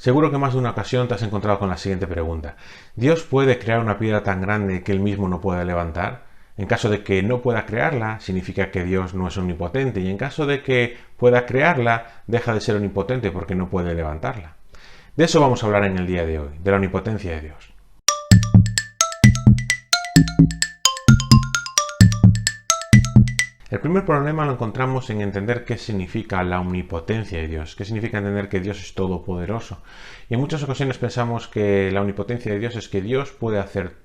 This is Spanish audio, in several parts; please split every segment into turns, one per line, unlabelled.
Seguro que más de una ocasión te has encontrado con la siguiente pregunta. ¿Dios puede crear una piedra tan grande que él mismo no pueda levantar? En caso de que no pueda crearla, significa que Dios no es omnipotente, y en caso de que pueda crearla, deja de ser omnipotente porque no puede levantarla. De eso vamos a hablar en el día de hoy, de la omnipotencia de Dios. El primer problema lo encontramos en entender qué significa la omnipotencia de Dios, qué significa entender que Dios es todopoderoso. Y en muchas ocasiones pensamos que la omnipotencia de Dios es que Dios puede hacer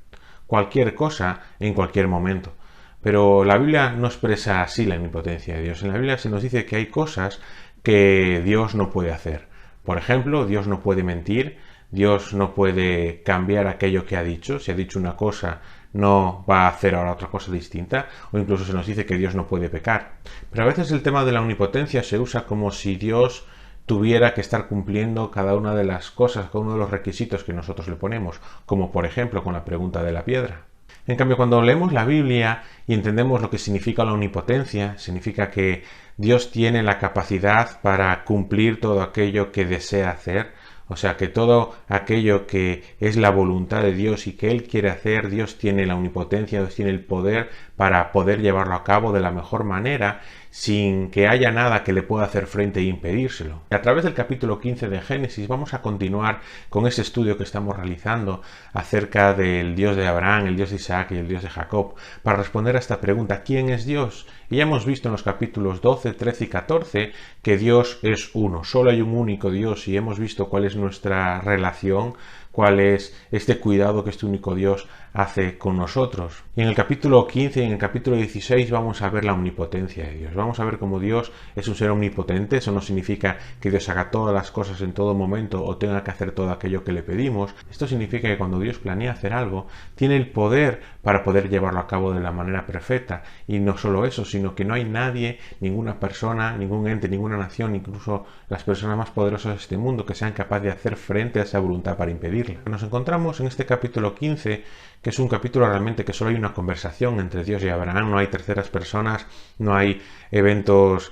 cualquier cosa en cualquier momento. Pero la Biblia no expresa así la omnipotencia de Dios. En la Biblia se nos dice que hay cosas que Dios no puede hacer. Por ejemplo, Dios no puede mentir, Dios no puede cambiar aquello que ha dicho. Si ha dicho una cosa, no va a hacer ahora otra cosa distinta, o incluso se nos dice que Dios no puede pecar. Pero a veces el tema de la omnipotencia se usa como si Dios tuviera que estar cumpliendo cada una de las cosas, cada uno de los requisitos que nosotros le ponemos, como por ejemplo con la pregunta de la piedra. En cambio, cuando leemos la Biblia y entendemos lo que significa la omnipotencia, significa que Dios tiene la capacidad para cumplir todo aquello que desea hacer. O sea que todo aquello que es la voluntad de Dios y que Él quiere hacer, Dios tiene la omnipotencia, Dios tiene el poder para poder llevarlo a cabo de la mejor manera, sin que haya nada que le pueda hacer frente e impedírselo. A través del capítulo 15 de Génesis vamos a continuar con ese estudio que estamos realizando acerca del Dios de Abraham, el Dios de Isaac y el Dios de Jacob, para responder a esta pregunta: ¿quién es Dios? Y ya hemos visto en los capítulos 12, 13 y 14 que Dios es uno, solo hay un único Dios, y hemos visto cuál es nuestra relación, cuál es este cuidado que este único Dios hace con nosotros. Y en el capítulo 15 y en el capítulo 16 vamos a ver la omnipotencia de Dios. Vamos a ver cómo Dios es un ser omnipotente. Eso no significa que Dios haga todas las cosas en todo momento o tenga que hacer todo aquello que le pedimos. Esto significa que cuando Dios planea hacer algo, tiene el poder para poder llevarlo a cabo de la manera perfecta. Y no solo eso, sino que no hay nadie, ninguna persona, ningún ente, ninguna nación, incluso las personas más poderosas de este mundo, que sean capaces de hacer frente a esa voluntad para impedirla. Nos encontramos en este capítulo 15, que es un capítulo realmente que solo hay una conversación entre Dios y Abraham, no hay terceras personas, no hay eventos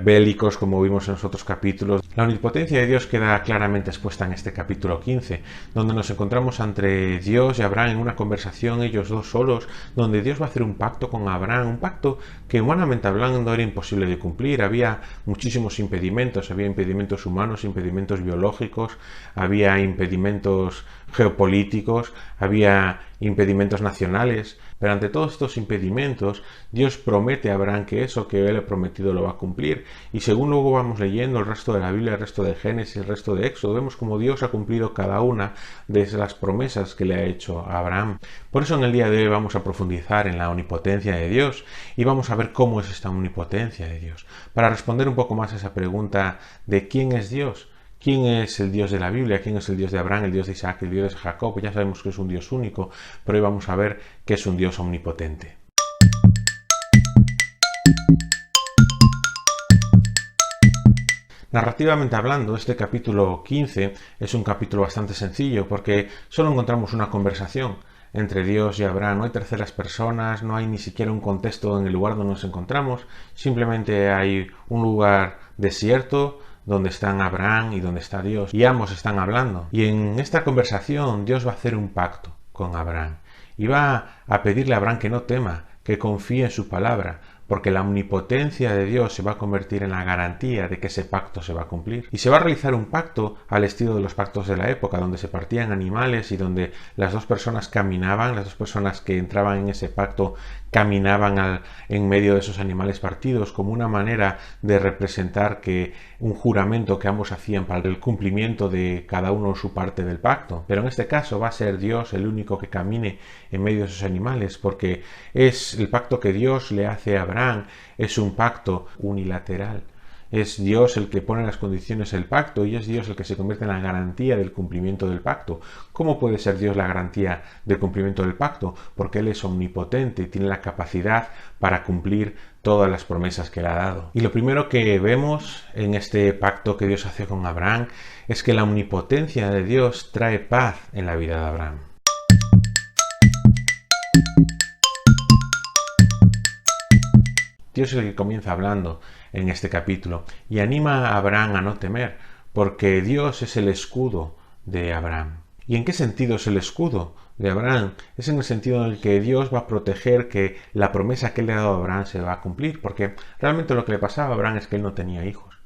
bélicos como vimos en los otros capítulos. La omnipotencia de Dios queda claramente expuesta en este capítulo 15, donde nos encontramos entre Dios y Abraham en una conversación, ellos dos solos, donde Dios va a hacer un pacto con Abraham, un pacto que humanamente hablando era imposible de cumplir. Había muchísimos impedimentos, había impedimentos humanos, impedimentos biológicos, había impedimentos geopolíticos, había impedimentos nacionales, pero ante todos estos impedimentos Dios promete a Abraham que eso que él ha prometido lo va a cumplir. Y según luego vamos leyendo el resto de la Biblia, el resto de Génesis, el resto de Éxodo, vemos como Dios ha cumplido cada una de las promesas que le ha hecho a Abraham. Por eso en el día de hoy vamos a profundizar en la omnipotencia de Dios y vamos a ver cómo es esta omnipotencia de Dios, para responder un poco más a esa pregunta de quién es Dios. ¿Quién es el Dios de la Biblia? ¿Quién es el Dios de Abraham, el Dios de Isaac, el Dios de Jacob? Ya sabemos que es un Dios único, pero hoy vamos a ver que es un Dios omnipotente. Narrativamente hablando, este capítulo 15 es un capítulo bastante sencillo porque solo encontramos una conversación entre Dios y Abraham. No hay terceras personas, no hay ni siquiera un contexto en el lugar donde nos encontramos, simplemente hay un lugar desierto donde están Abraham y donde está Dios, y ambos están hablando. Y en esta conversación Dios va a hacer un pacto con Abraham y va a pedirle a Abraham que no tema, que confíe en su palabra, porque la omnipotencia de Dios se va a convertir en la garantía de que ese pacto se va a cumplir. Y se va a realizar un pacto al estilo de los pactos de la época, donde se partían animales y donde las dos personas caminaban, las dos personas que entraban en ese pacto caminaban en medio de esos animales partidos, como una manera de representar que un juramento que ambos hacían para el cumplimiento de cada uno su parte del pacto. Pero en este caso va a ser Dios el único que camine en medio de esos animales, porque es el pacto que Dios le hace a Abraham, es un pacto unilateral. Es Dios el que pone las condiciones del pacto y es Dios el que se convierte en la garantía del cumplimiento del pacto. ¿Cómo puede ser Dios la garantía del cumplimiento del pacto? Porque Él es omnipotente y tiene la capacidad para cumplir todas las promesas que le ha dado. Y lo primero que vemos en este pacto que Dios hace con Abraham es que la omnipotencia de Dios trae paz en la vida de Abraham. Dios es el que comienza hablando en este capítulo y anima a Abraham a no temer, porque Dios es el escudo de Abraham. ¿Y en qué sentido es el escudo de Abraham? Es en el sentido en el que Dios va a proteger que la promesa que él le ha dado a Abraham se va a cumplir, porque realmente lo que le pasaba a Abraham es que él no tenía hijos.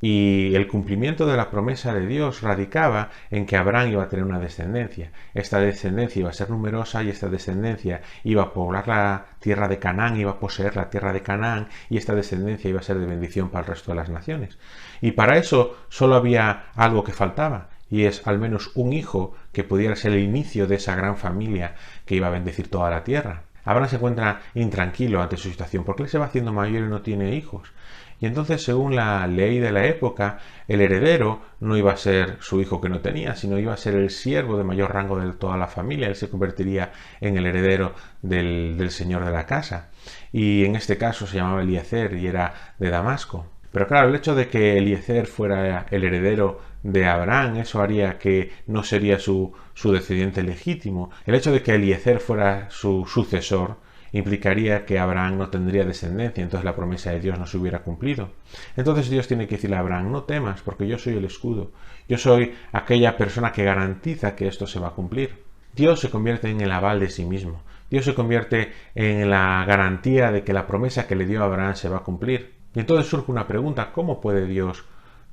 Y el cumplimiento de la promesa de Dios radicaba en que Abraham iba a tener una descendencia. Esta descendencia iba a ser numerosa y esta descendencia iba a poblar la tierra de Canaán, iba a poseer la tierra de Canaán y esta descendencia iba a ser de bendición para el resto de las naciones. Y para eso solo había algo que faltaba, y es al menos un hijo que pudiera ser el inicio de esa gran familia que iba a bendecir toda la tierra. Abraham se encuentra intranquilo ante su situación porque él se va haciendo mayor y no tiene hijos. Y entonces, según la ley de la época, el heredero no iba a ser su hijo que no tenía, sino iba a ser el siervo de mayor rango de toda la familia. Él se convertiría en el heredero del señor de la casa. Y en este caso se llamaba Eliezer y era de Damasco. Pero claro, el hecho de que Eliezer fuera el heredero de Abraham, eso haría que no sería su descendiente legítimo. El hecho de que Eliezer fuera su sucesor implicaría que Abraham no tendría descendencia, entonces la promesa de Dios no se hubiera cumplido. Entonces Dios tiene que decirle a Abraham, no temas, porque yo soy el escudo, yo soy aquella persona que garantiza que esto se va a cumplir. Dios se convierte en el aval de sí mismo, Dios se convierte en la garantía de que la promesa que le dio a Abraham se va a cumplir. Y entonces surge una pregunta, ¿cómo puede Dios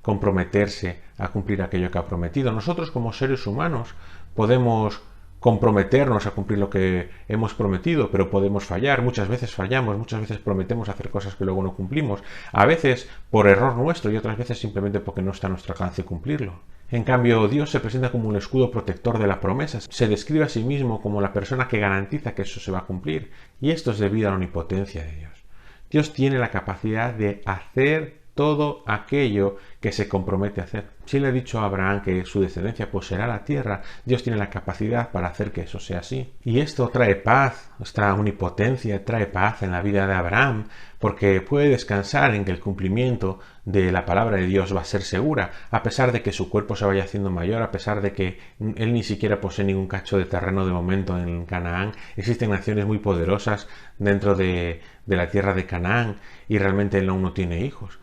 comprometerse a cumplir aquello que ha prometido? Nosotros como seres humanos podemos comprometernos a cumplir lo que hemos prometido, pero podemos fallar, muchas veces fallamos, muchas veces prometemos hacer cosas que luego no cumplimos, a veces por error nuestro y otras veces simplemente porque no está a nuestro alcance cumplirlo. En cambio, Dios se presenta como un escudo protector de la promesa, se describe a sí mismo como la persona que garantiza que eso se va a cumplir, y esto es debido a la omnipotencia de Dios. Dios tiene la capacidad de hacer todo aquello que se compromete a hacer. Si le ha dicho a Abraham que su descendencia poseerá la tierra, Dios tiene la capacidad para hacer que eso sea así. Y esto trae paz, esta omnipotencia trae paz en la vida de Abraham, porque puede descansar en que el cumplimiento de la palabra de Dios va a ser segura, a pesar de que su cuerpo se vaya haciendo mayor, a pesar de que él ni siquiera posee ningún cacho de terreno de momento en Canaán. Existen naciones muy poderosas dentro de la tierra de Canaán y realmente él aún no tiene hijos.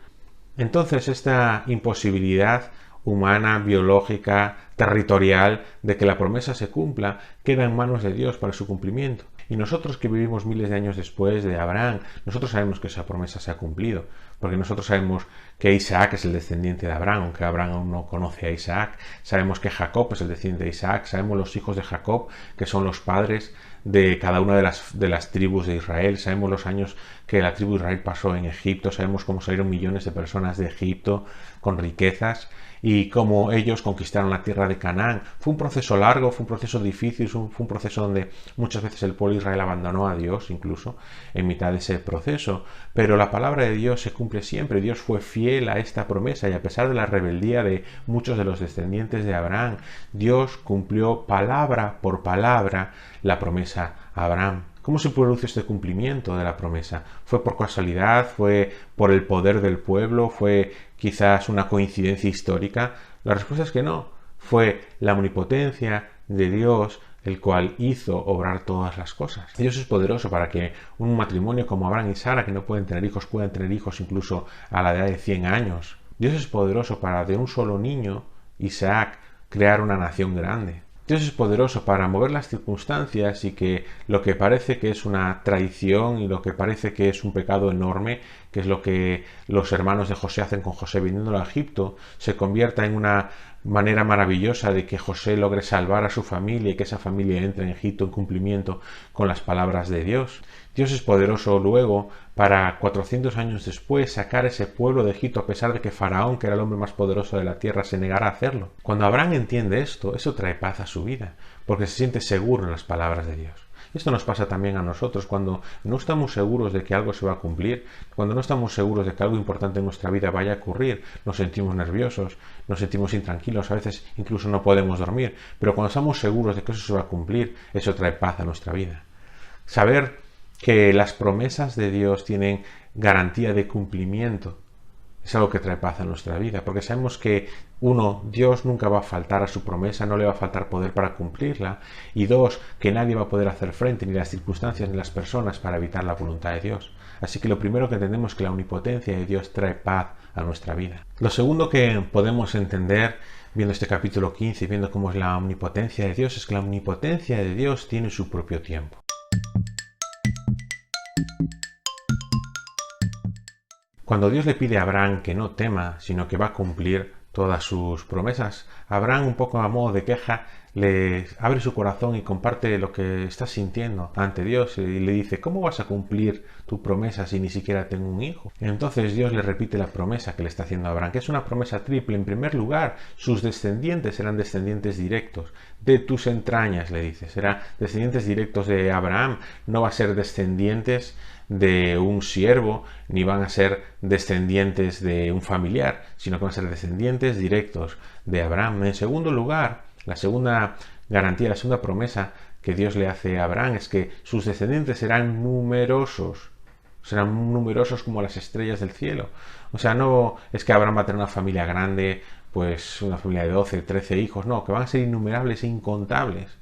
Entonces esta imposibilidad humana, biológica, territorial, de que la promesa se cumpla, queda en manos de Dios para su cumplimiento. Y nosotros que vivimos miles de años después de Abraham, nosotros sabemos que esa promesa se ha cumplido, porque nosotros sabemos que Isaac es el descendiente de Abraham, aunque Abraham aún no conoce a Isaac, sabemos que Jacob es el descendiente de Isaac, sabemos los hijos de Jacob, que son los padres de cada una de las tribus de Israel, sabemos los años que la tribu de Israel pasó en Egipto, sabemos cómo salieron millones de personas de Egipto con riquezas y cómo ellos conquistaron la tierra de Canaán. Fue un proceso largo, fue un proceso difícil, fue un proceso donde muchas veces el pueblo de Israel abandonó a Dios incluso en mitad de ese proceso, pero la palabra de Dios se cumple siempre. Dios fue fiel a esta promesa y a pesar de la rebeldía de muchos de los descendientes de Abraham, Dios cumplió palabra por palabra la promesa a Abraham. ¿Cómo se produce este cumplimiento de la promesa? ¿Fue por casualidad? ¿Fue por el poder del pueblo? ¿Fue quizás una coincidencia histórica? La respuesta es que no. Fue la omnipotencia de Dios el cual hizo obrar todas las cosas. Dios es poderoso para que un matrimonio como Abraham y Sara, que no pueden tener hijos, puedan tener hijos incluso a la edad de 100 años. Dios es poderoso para de un solo niño, Isaac, crear una nación grande. Dios es poderoso para mover las circunstancias y que lo que parece que es una traición y lo que parece que es un pecado enorme, que es lo que los hermanos de José hacen con José viniéndolo a Egipto, se convierta en una manera maravillosa de que José logre salvar a su familia y que esa familia entre en Egipto en cumplimiento con las palabras de Dios. Dios es poderoso luego para 400 años después sacar ese pueblo de Egipto a pesar de que Faraón, que era el hombre más poderoso de la tierra, se negara a hacerlo. Cuando Abraham entiende esto, eso trae paz a su vida, porque se siente seguro en las palabras de Dios. Esto nos pasa también a nosotros cuando no estamos seguros de que algo se va a cumplir, cuando no estamos seguros de que algo importante en nuestra vida vaya a ocurrir, nos sentimos nerviosos, nos sentimos intranquilos, a veces incluso no podemos dormir, pero cuando estamos seguros de que eso se va a cumplir, eso trae paz a nuestra vida. Saber que las promesas de Dios tienen garantía de cumplimiento es algo que trae paz a nuestra vida, porque sabemos que, uno, Dios nunca va a faltar a su promesa, no le va a faltar poder para cumplirla, y dos, que nadie va a poder hacer frente, ni las circunstancias ni las personas, para evitar la voluntad de Dios. Así que lo primero que entendemos es que la omnipotencia de Dios trae paz a nuestra vida. Lo segundo que podemos entender viendo este capítulo 15 y viendo cómo es la omnipotencia de Dios es que la omnipotencia de Dios tiene su propio tiempo. Cuando Dios le pide a Abraham que no tema, sino que va a cumplir todas sus promesas, Abraham, un poco a modo de queja, le abre su corazón y comparte lo que está sintiendo ante Dios y le dice: ¿cómo vas a cumplir tu promesa si ni siquiera tengo un hijo? Entonces Dios le repite la promesa que le está haciendo a Abraham, que es una promesa triple. En primer lugar, sus descendientes serán descendientes directos de tus entrañas, le dice. Serán descendientes directos de Abraham, no va a ser descendientes de un siervo, ni van a ser descendientes de un familiar, sino que van a ser descendientes directos de Abraham. En segundo lugar, la segunda garantía, la segunda promesa que Dios le hace a Abraham es que sus descendientes serán numerosos como las estrellas del cielo. O sea, no es que Abraham va a tener una familia grande, pues una familia de 12, 13 hijos, no, que van a ser innumerables e incontables.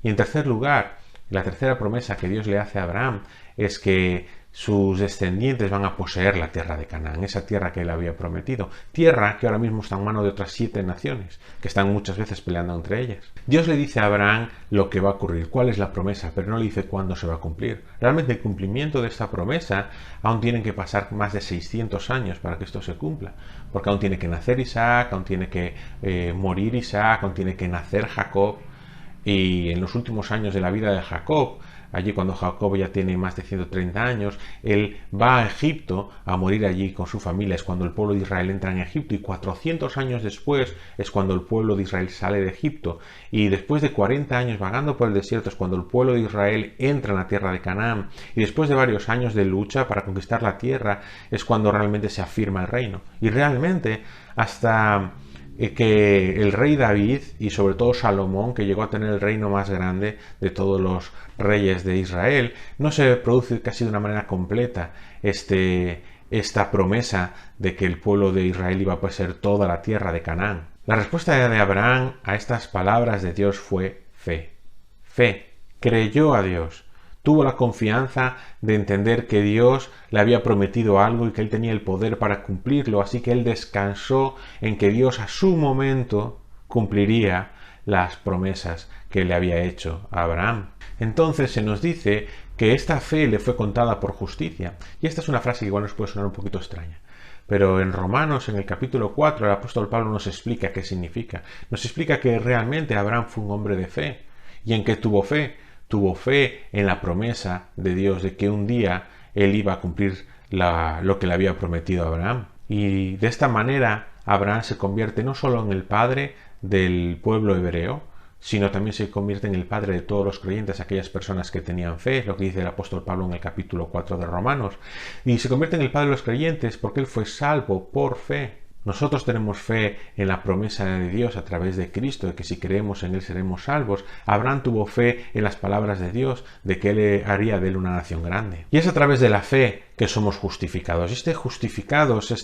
Y en tercer lugar, la tercera promesa que Dios le hace a Abraham es que sus descendientes van a poseer la tierra de Canaán, esa tierra que él había prometido, tierra que ahora mismo está en manos de otras 7 naciones, que están muchas veces peleando entre ellas. Dios le dice a Abraham lo que va a ocurrir, cuál es la promesa, pero no le dice cuándo se va a cumplir. Realmente el cumplimiento de esta promesa aún tienen que pasar más de 600 años para que esto se cumpla, porque aún tiene que nacer Isaac, aún tiene que morir Isaac, aún tiene que nacer Jacob. Y en los últimos años de la vida de Jacob, allí cuando Jacob ya tiene más de 130 años, él va a Egipto a morir allí con su familia. Es cuando el pueblo de Israel entra en Egipto, y 400 años después es cuando el pueblo de Israel sale de Egipto. Y después de 40 años vagando por el desierto es cuando el pueblo de Israel entra en la tierra de Canaán. Y después de varios años de lucha para conquistar la tierra es cuando realmente se afirma el reino. Y realmente hasta que el rey David y sobre todo Salomón, que llegó a tener el reino más grande de todos los reyes de Israel, no se produce casi de una manera completa esta promesa de que el pueblo de Israel iba a poseer toda la tierra de Canaán. La respuesta de Abraham a estas palabras de Dios fue fe. Fe. Creyó a Dios. Tuvo la confianza de entender que Dios le había prometido algo y que él tenía el poder para cumplirlo, así que él descansó en que Dios a su momento cumpliría las promesas que le había hecho a Abraham. Entonces se nos dice que esta fe le fue contada por justicia. Y esta es una frase que igual nos puede sonar un poquito extraña. Pero en Romanos, en el capítulo 4, el apóstol Pablo nos explica qué significa. Nos explica que realmente Abraham fue un hombre de fe. ¿Y en qué tuvo fe? Tuvo fe en la promesa de Dios de que un día él iba a cumplir lo que le había prometido a Abraham. Y de esta manera Abraham se convierte no solo en el padre del pueblo hebreo, sino también se convierte en el padre de todos los creyentes, aquellas personas que tenían fe, lo que dice el apóstol Pablo en el capítulo 4 de Romanos. Y se convierte en el padre de los creyentes porque él fue salvo por fe. Nosotros tenemos fe en la promesa de Dios a través de Cristo, de que si creemos en Él seremos salvos. Abraham tuvo fe en las palabras de Dios, de que Él haría de él una nación grande. Y es a través de la fe que somos justificados. Justificados,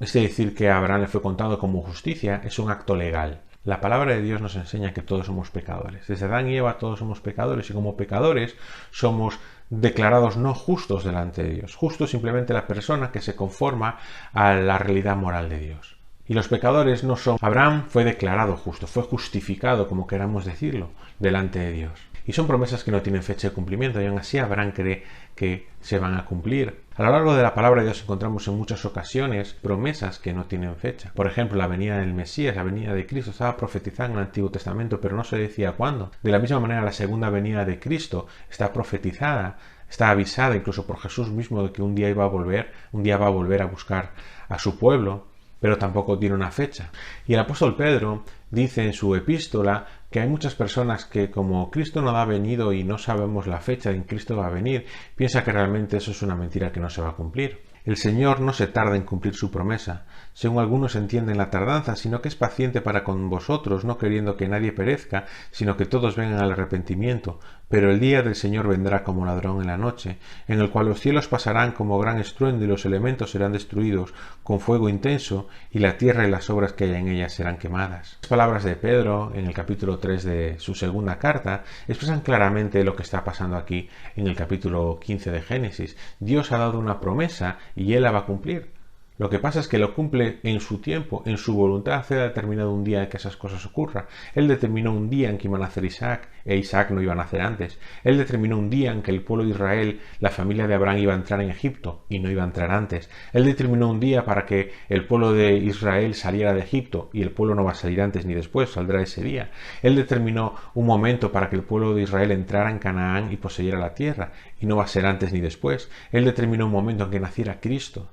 decir que a Abraham le fue contado como justicia, es un acto legal. La palabra de Dios nos enseña que todos somos pecadores. Desde Adán y Eva todos somos pecadores, y como pecadores somos declarados no justos delante de Dios. Justo es simplemente la persona que se conforma a la realidad moral de Dios. Y los pecadores no son. Abraham fue declarado justo, fue justificado, como queramos decirlo, delante de Dios. Y son promesas que no tienen fecha de cumplimiento, y aún así Abraham cree que se van a cumplir. A lo largo de la palabra de Dios encontramos en muchas ocasiones promesas que no tienen fecha. Por ejemplo, la venida del Mesías, la venida de Cristo, estaba profetizada en el Antiguo Testamento, pero no se decía cuándo. De la misma manera, la segunda venida de Cristo está profetizada, está avisada incluso por Jesús mismo de que un día va a volver a buscar a su pueblo, pero tampoco tiene una fecha. Y el apóstol Pedro dice en su epístola que hay muchas personas que, como Cristo no ha venido y no sabemos la fecha en que Cristo va a venir, piensa que realmente eso es una mentira que no se va a cumplir. El Señor no se tarda en cumplir su promesa, según algunos entienden la tardanza, sino que es paciente para con vosotros, no queriendo que nadie perezca, sino que todos vengan al arrepentimiento. Pero el día del Señor vendrá como ladrón en la noche, en el cual los cielos pasarán como gran estruendo y los elementos serán destruidos con fuego intenso, y la tierra y las obras que hay en ella serán quemadas. Las palabras de Pedro, en el capítulo 3 de su segunda carta, expresan claramente lo que está pasando aquí en el capítulo 15 de Génesis. Dios ha dado una promesa y Él la va a cumplir. Lo que pasa es que lo cumple en su tiempo, en su voluntad. Él ha determinado un día en que esas cosas ocurran. Él determinó un día en que iba a nacer Isaac, e Isaac no iba a nacer antes. Él determinó un día en que el pueblo de Israel, la familia de Abraham, iba a entrar en Egipto, y no iba a entrar antes. Él determinó un día para que el pueblo de Israel saliera de Egipto, y el pueblo no va a salir antes ni después, saldrá ese día. Él determinó un momento para que el pueblo de Israel entrara en Canaán y poseyera la tierra, y no va a ser antes ni después. Él determinó un momento en que naciera Cristo,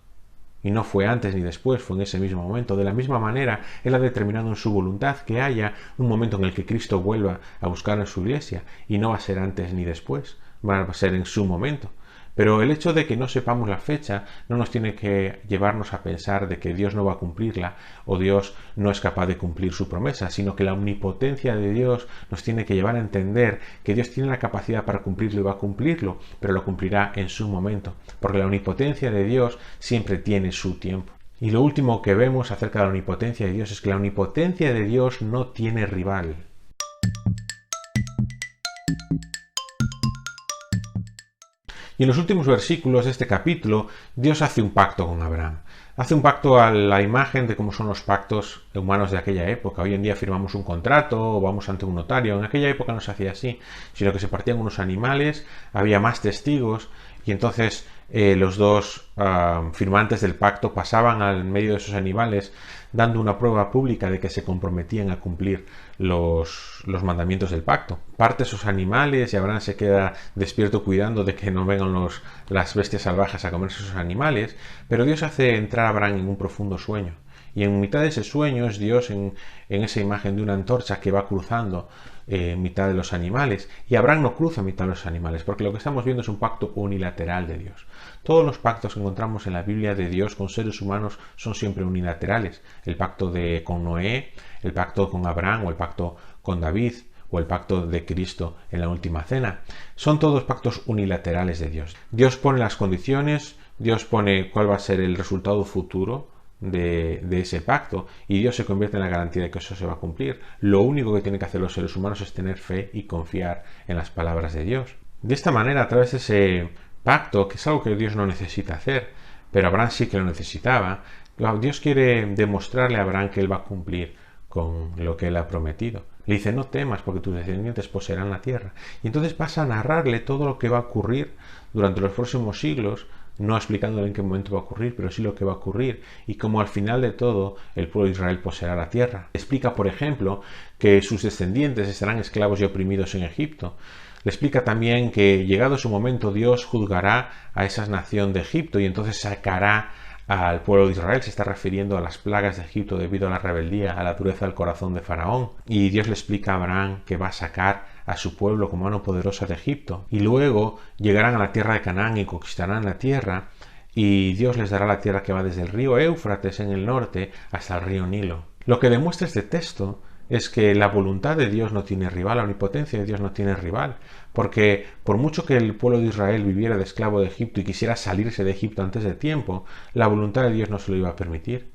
y no fue antes ni después, fue en ese mismo momento. De la misma manera, Él ha determinado en su voluntad que haya un momento en el que Cristo vuelva a buscar en su iglesia, y no va a ser antes ni después, va a ser en su momento. Pero el hecho de que no sepamos la fecha no nos tiene que llevarnos a pensar de que Dios no va a cumplirla o Dios no es capaz de cumplir su promesa, sino que la omnipotencia de Dios nos tiene que llevar a entender que Dios tiene la capacidad para cumplirlo y va a cumplirlo, pero lo cumplirá en su momento, porque la omnipotencia de Dios siempre tiene su tiempo. Y lo último que vemos acerca de la omnipotencia de Dios es que la omnipotencia de Dios no tiene rival. Y en los últimos versículos de este capítulo, Dios hace un pacto con Abraham. Hace un pacto a la imagen de cómo son los pactos humanos de aquella época. Hoy en día firmamos un contrato o vamos ante un notario. En aquella época no se hacía así, sino que se partían unos animales, había más testigos y entonces los dos firmantes del pacto pasaban al medio de esos animales dando una prueba pública de que se comprometían a cumplir los mandamientos del pacto. Parte esos animales y Abraham se queda despierto cuidando de que no vengan las bestias salvajes a comerse esos animales, pero Dios hace entrar a Abraham en un profundo sueño. Y en mitad de ese sueño es Dios en esa imagen de una antorcha que va cruzando mitad de los animales, y Abraham no cruza mitad de los animales, porque lo que estamos viendo es un pacto unilateral de Dios. Todos los pactos que encontramos en la Biblia de Dios con seres humanos son siempre unilaterales. El pacto con Noé, el pacto con Abraham o el pacto con David o el pacto de Cristo en la última cena. Son todos pactos unilaterales de Dios. Dios pone las condiciones, Dios pone cuál va a ser el resultado futuro de ese pacto, y Dios se convierte en la garantía de que eso se va a cumplir. Lo único que tienen que hacer los seres humanos es tener fe y confiar en las palabras de Dios. De esta manera, a través de ese pacto, que es algo que Dios no necesita hacer, pero Abraham sí que lo necesitaba, Dios quiere demostrarle a Abraham que él va a cumplir con lo que él ha prometido. Le dice: no temas, porque tus descendientes poseerán la tierra. Y entonces pasa a narrarle todo lo que va a ocurrir durante los próximos siglos, no explicándole en qué momento va a ocurrir, pero sí lo que va a ocurrir, y cómo al final de todo el pueblo de Israel poseerá la tierra. Explica, por ejemplo, que sus descendientes estarán esclavos y oprimidos en Egipto. Le explica también que, llegado su momento, Dios juzgará a esa nación de Egipto y entonces sacará al pueblo de Israel. Se está refiriendo a las plagas de Egipto debido a la rebeldía, a la dureza del corazón de Faraón. Y Dios le explica a Abraham que va a sacar a su pueblo como mano poderosa de Egipto. Y luego llegarán a la tierra de Canaán y conquistarán la tierra. Y Dios les dará la tierra que va desde el río Éufrates en el norte hasta el río Nilo. Lo que demuestra este texto es que la voluntad de Dios no tiene rival, la omnipotencia de Dios no tiene rival, porque por mucho que el pueblo de Israel viviera de esclavo de Egipto y quisiera salirse de Egipto antes de tiempo, la voluntad de Dios no se lo iba a permitir.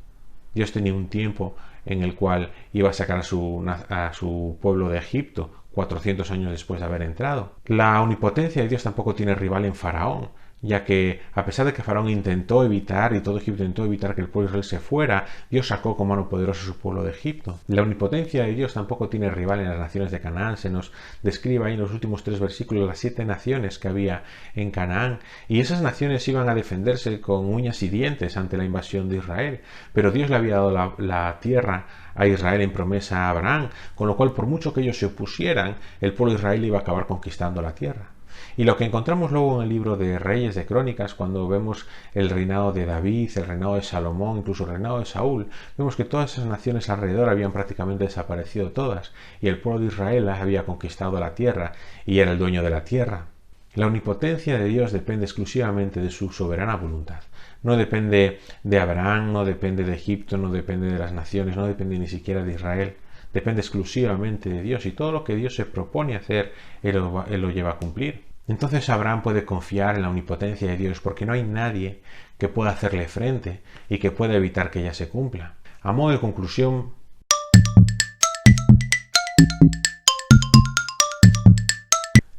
Dios tenía un tiempo en el cual iba a sacar a su pueblo de Egipto, 400 años después de haber entrado. La omnipotencia de Dios tampoco tiene rival en Faraón, ya que a pesar de que Faraón intentó evitar, y todo Egipto intentó evitar que el pueblo de Israel se fuera, Dios sacó con mano poderosa a su pueblo de Egipto. La omnipotencia de Dios tampoco tiene rival en las naciones de Canaán. Se nos describe ahí en los últimos 3 versículos las 7 naciones que había en Canaán, y esas naciones iban a defenderse con uñas y dientes ante la invasión de Israel, pero Dios le había dado la tierra a Israel en promesa a Abraham, con lo cual, por mucho que ellos se opusieran, el pueblo de Israel iba a acabar conquistando la tierra. Y lo que encontramos luego en el libro de Reyes, de Crónicas, cuando vemos el reinado de David, el reinado de Salomón, incluso el reinado de Saúl, vemos que todas esas naciones alrededor habían prácticamente desaparecido todas, y el pueblo de Israel había conquistado la tierra y era el dueño de la tierra. La omnipotencia de Dios depende exclusivamente de su soberana voluntad. No depende de Abraham, no depende de Egipto, no depende de las naciones, no depende ni siquiera de Israel. Depende exclusivamente de Dios, y todo lo que Dios se propone hacer, Él lo lleva a cumplir. Entonces Abraham puede confiar en la omnipotencia de Dios, porque no hay nadie que pueda hacerle frente y que pueda evitar que ella se cumpla. A modo de conclusión,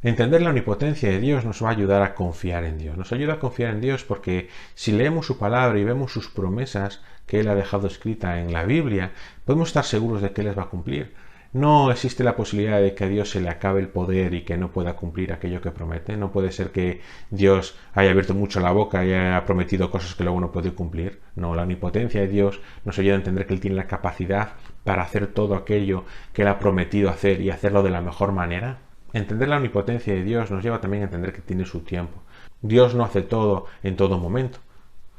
Entender la omnipotencia de Dios nos va a ayudar a confiar en Dios. Nos ayuda a confiar en Dios porque si leemos su palabra y vemos sus promesas que Él ha dejado escrita en la Biblia, podemos estar seguros de que Él las va a cumplir. No existe la posibilidad de que a Dios se le acabe el poder y que no pueda cumplir aquello que promete. No puede ser que Dios haya abierto mucho la boca y haya prometido cosas que luego no puede cumplir. No, la omnipotencia de Dios nos ayuda a entender que Él tiene la capacidad para hacer todo aquello que Él ha prometido hacer y hacerlo de la mejor manera. Entender la omnipotencia de Dios nos lleva también a entender que tiene su tiempo. Dios no hace todo en todo momento,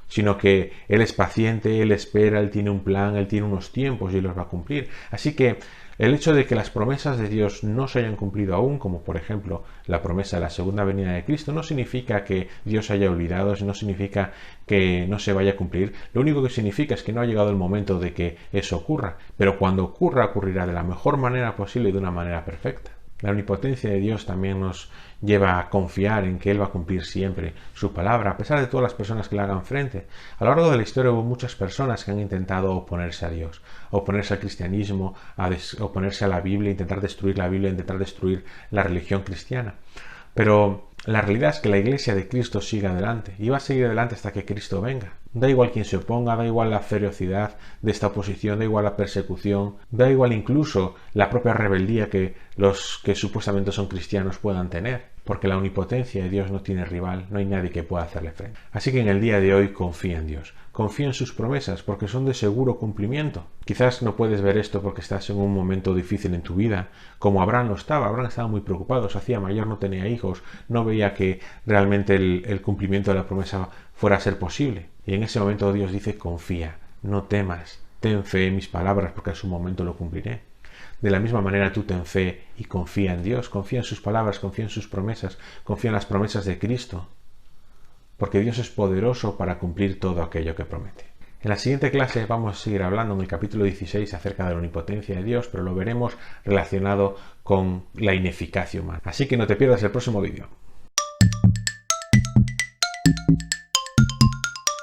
sino que Él es paciente, Él espera, Él tiene un plan, Él tiene unos tiempos y Él los va a cumplir. Así que el hecho de que las promesas de Dios no se hayan cumplido aún, como por ejemplo la promesa de la segunda venida de Cristo, no significa que Dios haya olvidado, no significa que no se vaya a cumplir. Lo único que significa es que no ha llegado el momento de que eso ocurra, pero cuando ocurra, ocurrirá de la mejor manera posible y de una manera perfecta. La omnipotencia de Dios también nos lleva a confiar en que Él va a cumplir siempre su palabra, a pesar de todas las personas que le hagan frente. A lo largo de la historia hubo muchas personas que han intentado oponerse a Dios, oponerse al cristianismo, oponerse a la Biblia, intentar destruir la Biblia, intentar destruir la religión cristiana. Pero la realidad es que la Iglesia de Cristo sigue adelante y va a seguir adelante hasta que Cristo venga. Da igual quien se oponga, da igual la ferocidad de esta oposición, da igual la persecución, da igual incluso la propia rebeldía que los que supuestamente son cristianos puedan tener, porque la omnipotencia de Dios no tiene rival, no hay nadie que pueda hacerle frente. Así que en el día de hoy confía en Dios, confía en sus promesas porque son de seguro cumplimiento. Quizás no puedes ver esto porque estás en un momento difícil en tu vida, como Abraham lo estaba. Abraham estaba muy preocupado, se hacía mayor, no tenía hijos, no veía que realmente el cumplimiento de la promesa fuera a ser posible. Y en ese momento Dios dice, confía, no temas, ten fe en mis palabras porque a su momento lo cumpliré. De la misma manera tú ten fe y confía en Dios, confía en sus palabras, confía en sus promesas, confía en las promesas de Cristo, porque Dios es poderoso para cumplir todo aquello que promete. En la siguiente clase vamos a seguir hablando en el capítulo 16 acerca de la omnipotencia de Dios, pero lo veremos relacionado con la ineficacia humana. Así que no te pierdas el próximo vídeo.